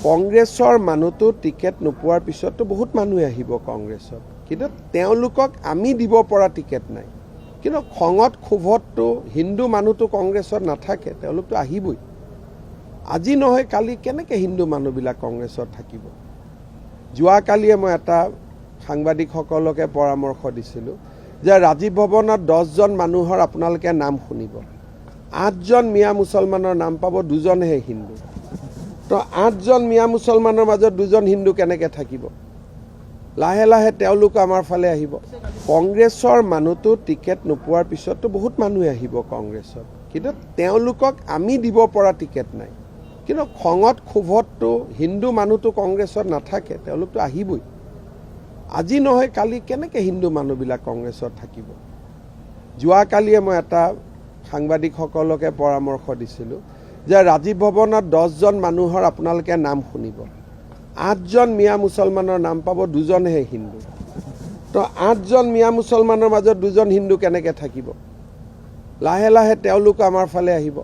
কংগ্ৰেছৰ মানুহটো টিকেট নোপোৱাৰ পিছতো বহুত মানুহে আহিব কংগ্ৰেছত, কিন্তু তেওঁলোকক আমি দিব পৰা টিকেট নাই। কিন্তু খঙত ক্ষোভততো হিন্দু মানুহটো কংগ্ৰেছত নাথাকে, তেওঁলোকতো আহিবই। আজি নহয় কালি কেনেকৈ হিন্দু মানুহবিলাক কংগ্ৰেছত থাকিব? যোৱাকালিয়ে মই এটা সাংবাদিকসকলকে পৰামৰ্শ দিছিলোঁ যে ৰাজীৱ ভৱনত 10জন মানুহৰ আপোনালোকে নাম শুনিব, 8জন মিয়া মুছলমানৰ নাম পাব, 2জনহে হিন্দু। তো 8জন মিয়া মুছলমানৰ মাজত 2জন হিন্দু কেনেকৈ থাকিব? লাহে লাহে তেওঁলোক আমাৰ ফালে আহিব। কংগ্ৰেছৰ মানুহটো টিকেট নোপোৱাৰ পিছতো বহুত মানুহে আহিব কংগ্ৰেছত, কিন্তু তেওঁলোকক আমি দিব পৰা টিকেট নাই। কিন্তু খঙত ক্ষোভততো হিন্দু মানুহটো কংগ্ৰেছত নাথাকে, তেওঁলোকতো আহিবই। আজি নহয় কালি কেনেকৈ হিন্দু মানুহবিলাক কংগ্ৰেছত থাকিব? যোৱাকালিয়ে মই এটা সাংবাদিকসকলকে পৰামৰ্শ দিছিলোঁ যে ৰাজীৱ ভৱনত 10জন মানুহৰ আপোনালোকে নাম শুনিব, 8জন মিয়া মুছলমানৰ নাম পাব, 2জনহে হিন্দু। তো 8জন মিয়া মুছলমানৰ মাজত 2জন হিন্দু কেনেকৈ থাকিব? লাহে লাহে তেওঁলোক আমাৰ ফালে আহিব।